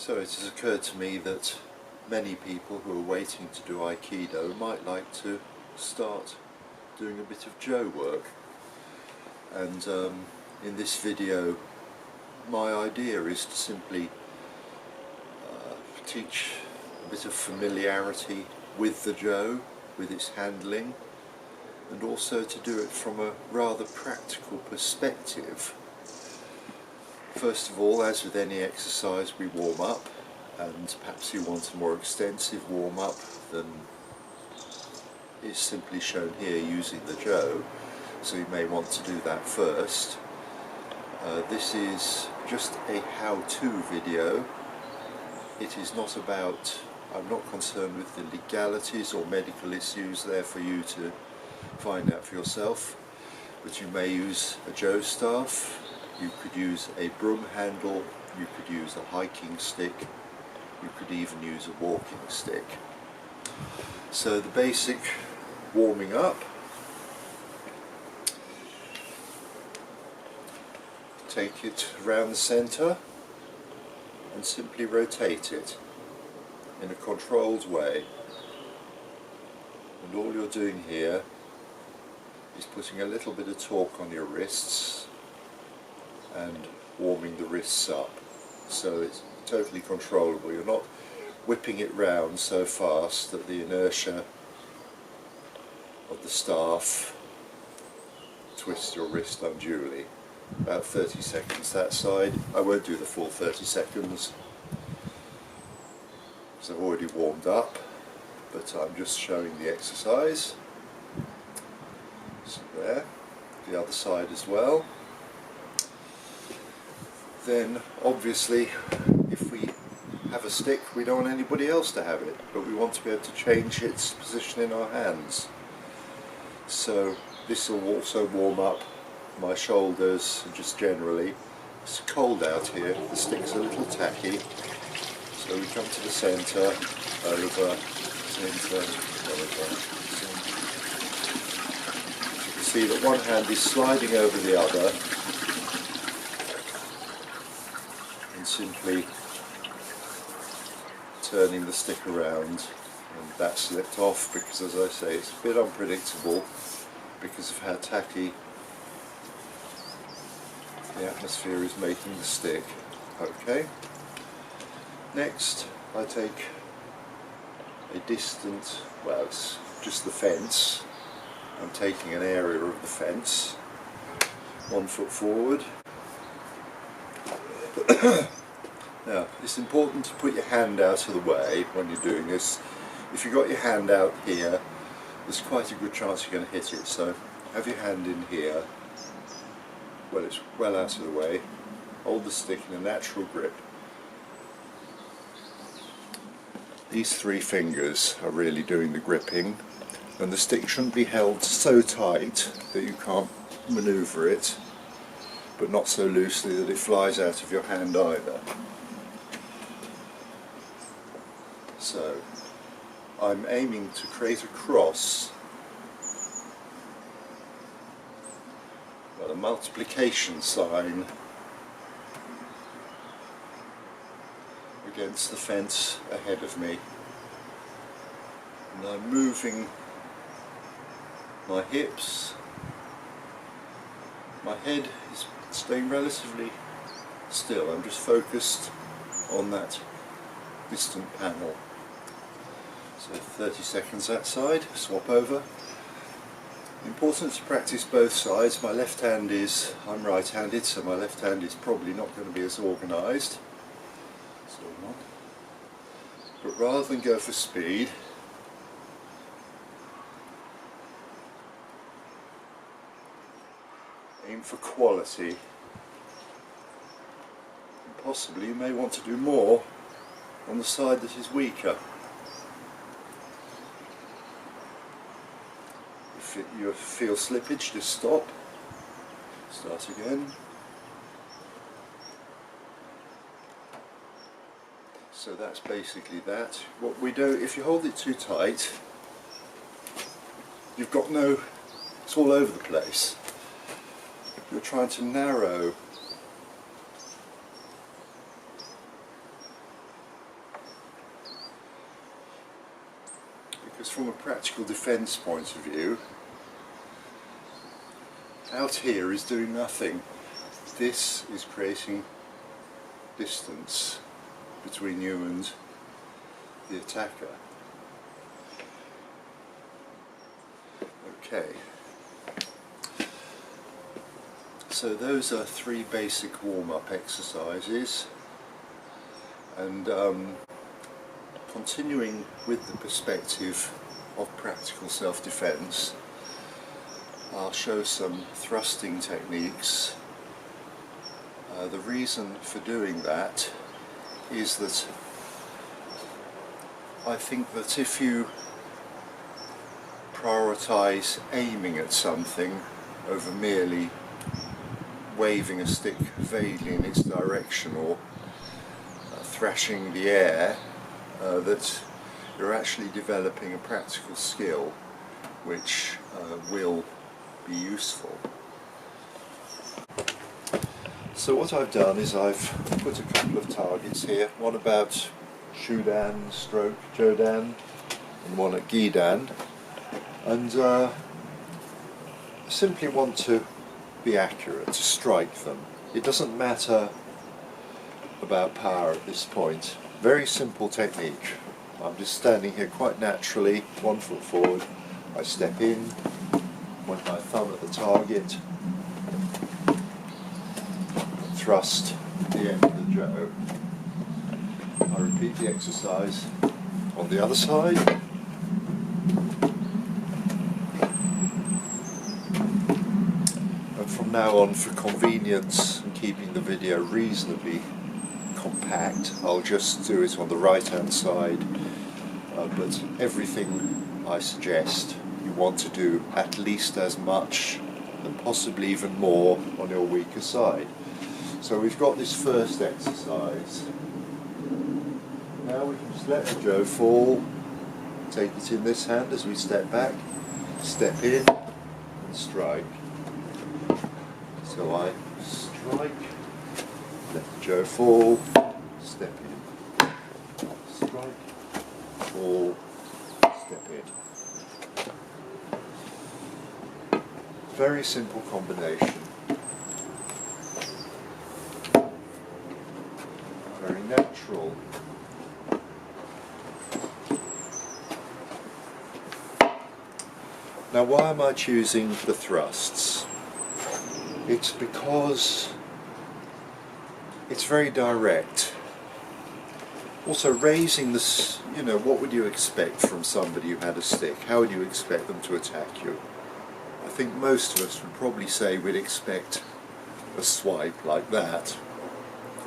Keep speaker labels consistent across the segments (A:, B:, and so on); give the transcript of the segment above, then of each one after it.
A: So it has occurred to me that many people who are waiting to do Aikido might like to start doing a bit of Jo work, and in this video my idea is to simply teach a bit of familiarity with the Jo, with its handling, and also to do it from a rather practical perspective. First of all, as with any exercise, we warm up, and perhaps you want a more extensive warm up than is simply shown here using the Jo, so you may want to do that first. This is just a how-to video. It is not about, I'm not concerned with the legalities or medical issues there for you to find out for yourself, but you may use a Jo staff, you could use a broom handle, you could use a hiking stick, you could even use a walking stick. So the basic warming up: take it around the centre and simply rotate it in a controlled way, and all you're doing here is putting a little bit of torque on your wrists and warming the wrists up, so it's totally controllable. You're not whipping it round so fast that the inertia of the staff twists your wrist unduly. About 30 seconds that side. I won't do the full 30 seconds because I've already warmed up, but I'm just showing the exercise. So there, the other side as well. Then obviously if we have a stick, we don't want anybody else to have it, but we want to be able to change its position in our hands. So this will also warm up my shoulders and just generally. It's cold out here, the stick's a little tacky, so we come to the centre, over, centre, over. You can see that one hand is sliding over the other, and simply turning the stick around, and that slipped off because, as I say, it's a bit unpredictable because of how tacky the atmosphere is making the stick. Okay. Next I take a distant, well, it's just the fence. I'm taking an area of the fence, 1 foot forward. Now, it's important to put your hand out of the way when you're doing this. If you've got your hand out here, there's quite a good chance you're going to hit it, so have your hand in here, well, it's well out of the way. Hold the stick in a natural grip. These 3 fingers are really doing the gripping, and the stick shouldn't be held so tight that you can't manoeuvre it, but not so loosely that it flies out of your hand either. So I'm aiming to create a cross, well, a multiplication sign against the fence ahead of me, and I'm moving my hips. My head is staying relatively still. I'm just focused on that distant panel. So 30 seconds that side, swap over. Important to practice both sides. My left hand is, I'm right-handed, so my left hand is probably not going to be as organised. So on. But rather than go for speed, aim for quality. And possibly you may want to do more on the side that is weaker. If you feel slippage, just stop, start again. So that's basically that. What we do, if you hold it too tight, you've got no, it's all over the place. You're trying to narrow Because from a practical defence point of view, out here is doing nothing. This is creating distance between you and the attacker. Okay. So those are 3 basic warm-up exercises, and continuing with the perspective of practical self-defense, I'll show some thrusting techniques. The reason for doing that is that I think that if you prioritize aiming at something over merely waving a stick vaguely in its direction or thrashing the air, that you're actually developing a practical skill which will be useful. So what I've done is I've put a couple of targets here, one about Shudan stroke Jodan and one at Gidan, and simply want to be accurate, to strike them. It doesn't matter about power at this point. Very simple technique. I'm just standing here quite naturally, 1 foot forward, I step in, point my thumb at the target, thrust the end of the Joe. I repeat the exercise on the other side. And from now on, for convenience and keeping the video reasonably compact, I'll just do it on the right hand side, but everything I suggest you want to do at least as much and possibly even more on your weaker side. So we've got this first exercise. Now we can just let the Joe fall, take it in this hand as we step back, step in and strike. So I strike, let the Joe fall, step in, strike, fall, step in. Very simple combination. Very natural. Now why am I choosing the thrusts? It's because it's very direct. Also raising this, you know, what would you expect from somebody who had a stick? How would you expect them to attack you? I think most of us would probably say we'd expect a swipe like that,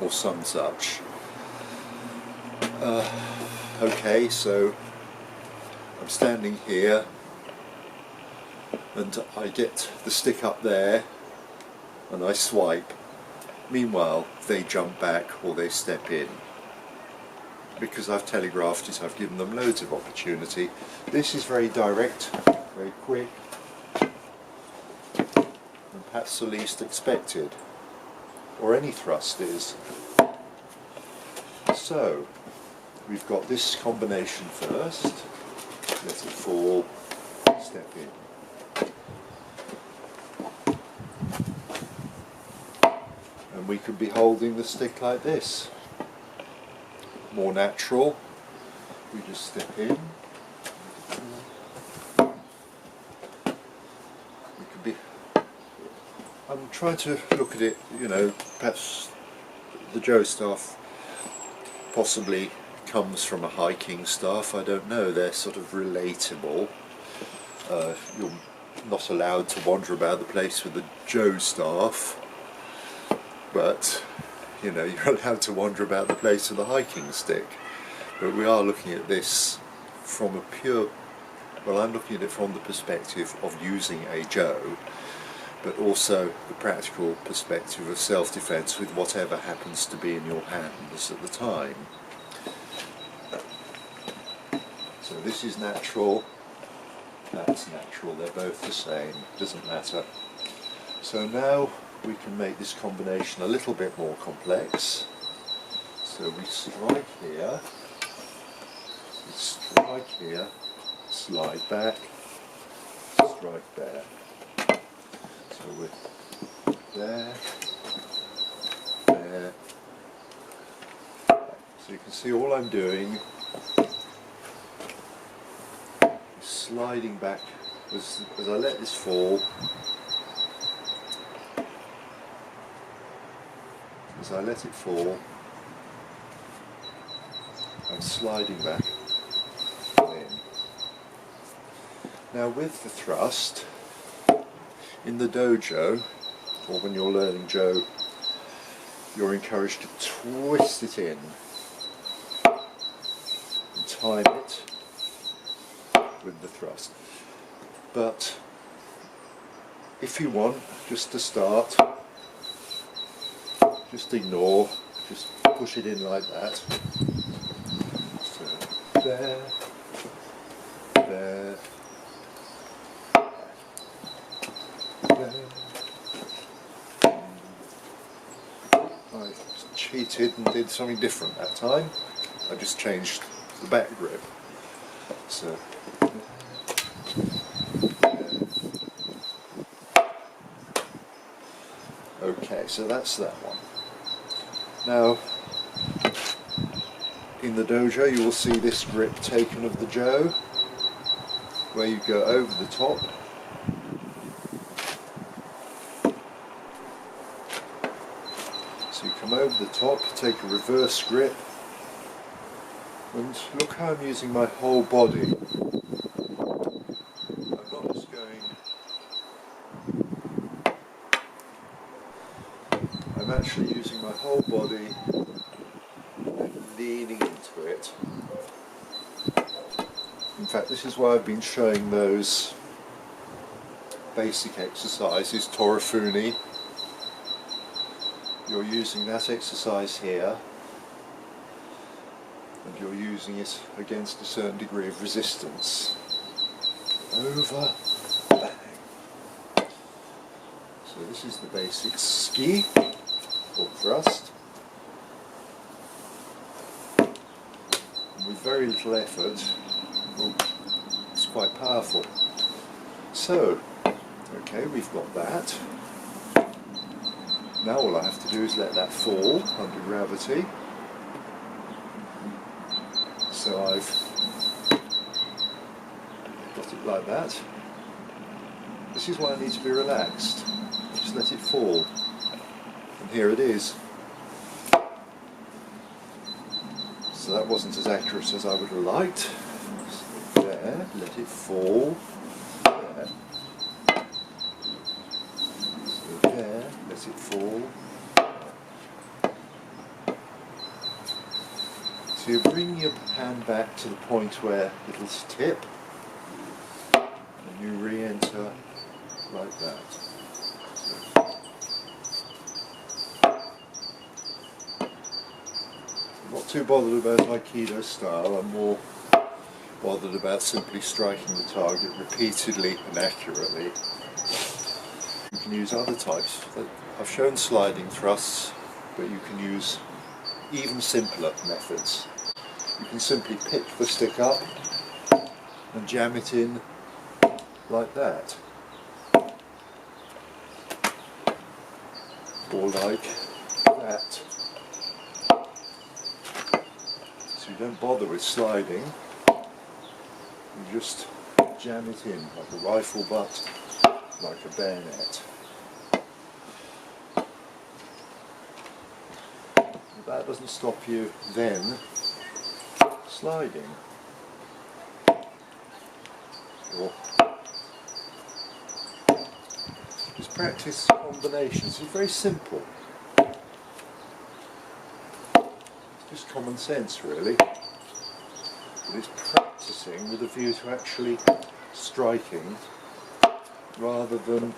A: or some such. Okay, so I'm standing here and I get the stick up there and I swipe. Meanwhile, they jump back or they step in. Because I've telegraphed it, I've given them loads of opportunity. This is very direct, very quick, and perhaps the least expected, or any thrust is. So, we've got this combination first, let it fall, step in. And we could be holding the stick like this. More natural, we just step in. We could be, I'm trying to look at it, you know, perhaps the Joe staff possibly comes from a hiking staff, I don't know, they're sort of relatable. You're not allowed to wander about the place with the Joe staff, but you know, you're allowed to wander about the place with a hiking stick. But we are looking at this from a pure, well, I'm looking at it from the perspective of using a Joe, but also the practical perspective of self-defense with whatever happens to be in your hands at the time. So this is natural, that's natural, they're both the same, doesn't matter. So now we can make this combination a little bit more complex. So we strike here, slide back, strike there. So we're there, there. So you can see all I'm doing is sliding back as I let this fall. As I let it fall, I'm sliding back in. Now with the thrust, in the dojo, or when you're learning Jo, you're encouraged to twist it in and time it with the thrust. But if you want, just to start, just ignore, just push it in like that. So there, there, there. I cheated and did something different that time. I just changed the back grip. So okay, so that's that one. Now, in the dojo you will see this grip taken of the Jo, where you go over the top. So you come over the top, take a reverse grip, and look how I'm using my whole body. I'm not just going... I'm actually using my whole body and leaning into it. In fact, this is why I've been showing those basic exercises, Torifuni. You're using that exercise here, and you're using it against a certain degree of resistance. Over, bang. So this is the basic ski, or thrust. And with very little effort, well, it's quite powerful. So, okay, we've got that. Now all I have to do is let that fall under gravity. So I've got it like that. This is why I need to be relaxed. Just let it fall. And here it is. So that wasn't as accurate as I would have liked. So there, let it fall. There. So there, let it fall. So you bring your hand back to the point where it'll tip, and you re-enter like that. I'm not too bothered about Aikido style, I'm more bothered about simply striking the target repeatedly and accurately. You can use other types. I've shown sliding thrusts, but you can use even simpler methods. You can simply pick the stick up and jam it in like that. Or like that. So you don't bother with sliding, you just jam it in like a rifle butt, like a bayonet. But that doesn't stop you then sliding. Or just practice combinations. It's very simple. It's just common sense really. But it's practicing with a view to actually striking rather than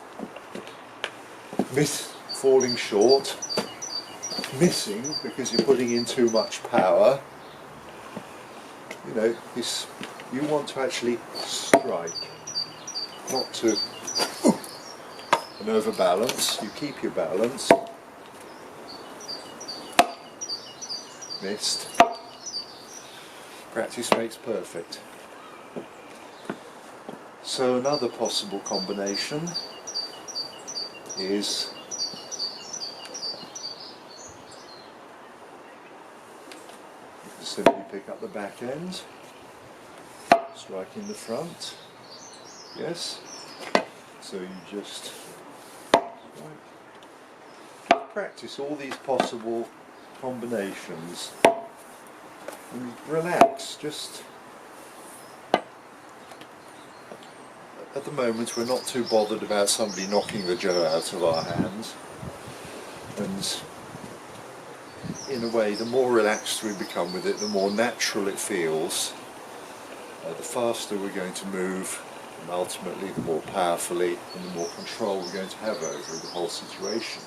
A: falling short, missing because you're putting in too much power. You know, you want to actually strike, not to and overbalance. You keep your balance. Missed. Practice makes perfect. So another possible combination is you can simply pick up the back end, strike in the front, yes, so you just practice all these possible combinations and relax. Just at the moment we're not too bothered about somebody knocking the Joe out of our hands, and in a way the more relaxed we become with it, the more natural it feels, the faster we're going to move, and ultimately the more powerfully and the more control we're going to have over the whole situation.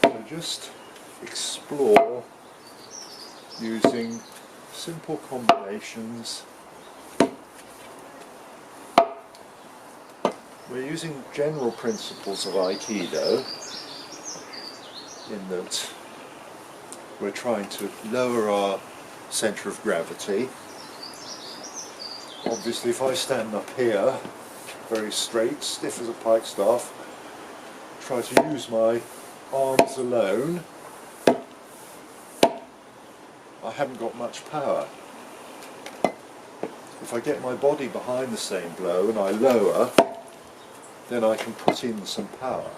A: So just explore using simple combinations. We're using general principles of Aikido in that we're trying to lower our centre of gravity. Obviously if I stand up here very straight, stiff as a pikestaff, try to use my arms alone, I haven't got much power. If I get my body behind the same blow and I lower, then I can put in some power.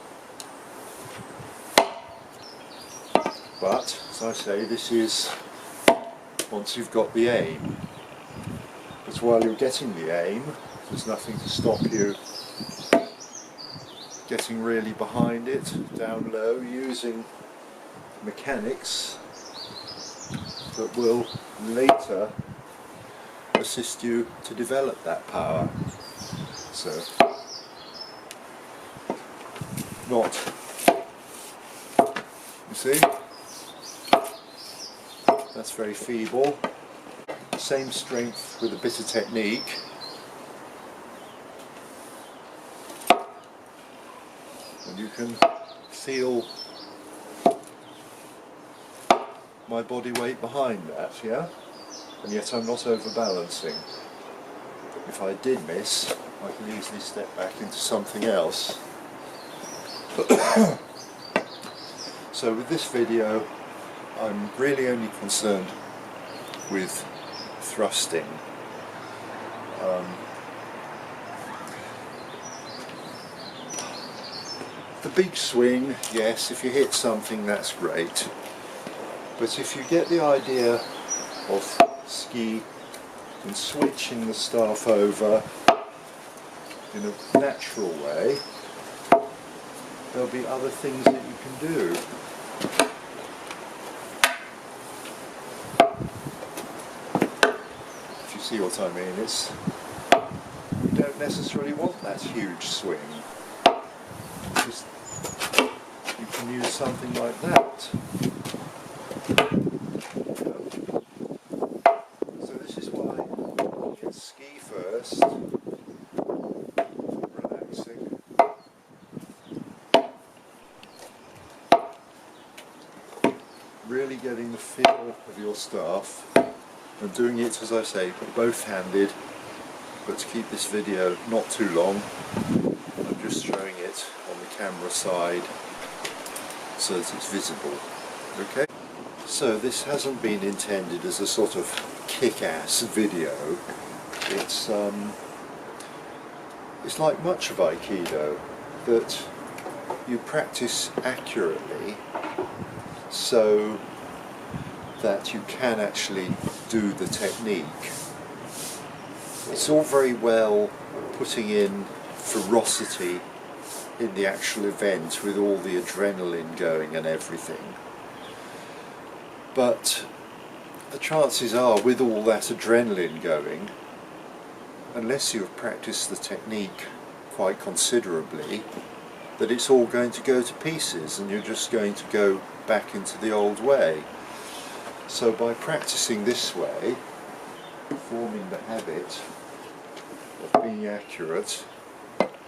A: But, as I say, this is once you've got the aim. But while you're getting the aim, there's nothing to stop you getting really behind it, down low, using mechanics that will later assist you to develop that power. So, not, you see, that's very feeble. Same strength with a bit of technique. And you can feel my body weight behind that, yeah? And yet I'm not overbalancing. If I did miss, I can easily step back into something else. So with this video, I'm really only concerned with thrusting. The big swing, yes, if you hit something that's great, but if you get the idea of ski and switching the staff over in a natural way, there'll be other things that you can do. If you see what I mean, it's, you don't necessarily want that huge swing. Just, you can use something like that. So this is why you can ski first, relaxing. Really getting the feel of your staff and doing it, as I say, both-handed, but to keep this video not too long, I'm just showing it on the camera side so that it's visible. Okay? So this hasn't been intended as a sort of kick-ass video. It's like much of Aikido, that you practice accurately so that you can actually do the technique. It's all very well putting in ferocity in the actual event with all the adrenaline going and everything, but the chances are, with all that adrenaline going, unless you have practiced the technique quite considerably, that it's all going to go to pieces and you're just going to go back into the old way. So by practicing this way, forming the habit of being accurate,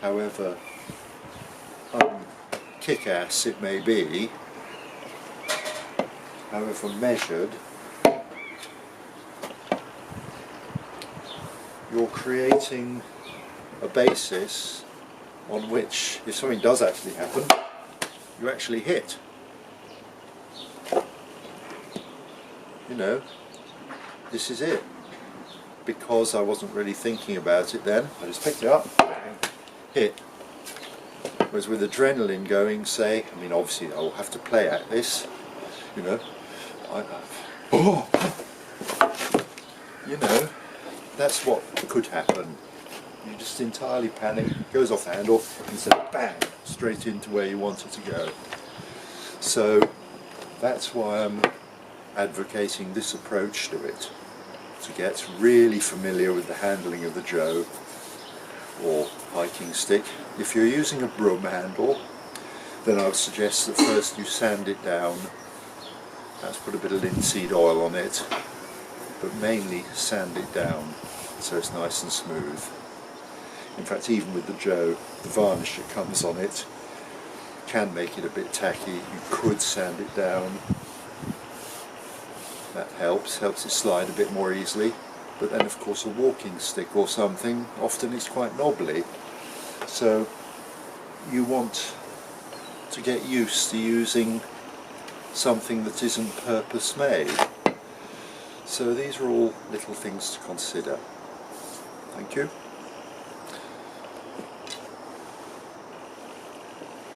A: however kick-ass it may be, however measured, you're creating a basis on which, if something does actually happen, you actually hit. You know, this is it. Because I wasn't really thinking about it then, I just picked it up and hit. Whereas with adrenaline going, say, I mean obviously I'll have to play at this, you know, you know, that's what could happen. You just entirely panic, it goes off the handle, instead of bang, straight into where you want it to go. So that's why I'm advocating this approach to it, to get really familiar with the handling of the Joe or hiking stick. If you're using a broom handle, then I would suggest that first you sand it down, perhaps put a bit of linseed oil on it, but mainly sand it down so it's nice and smooth. In fact, even with the Joe, the varnish that comes on it can make it a bit tacky. You could sand it down. That helps it slide a bit more easily. But then of course a walking stick or something, often it's quite knobbly. So you want to get used to using something that isn't purpose made. So these are all little things to consider. Thank you.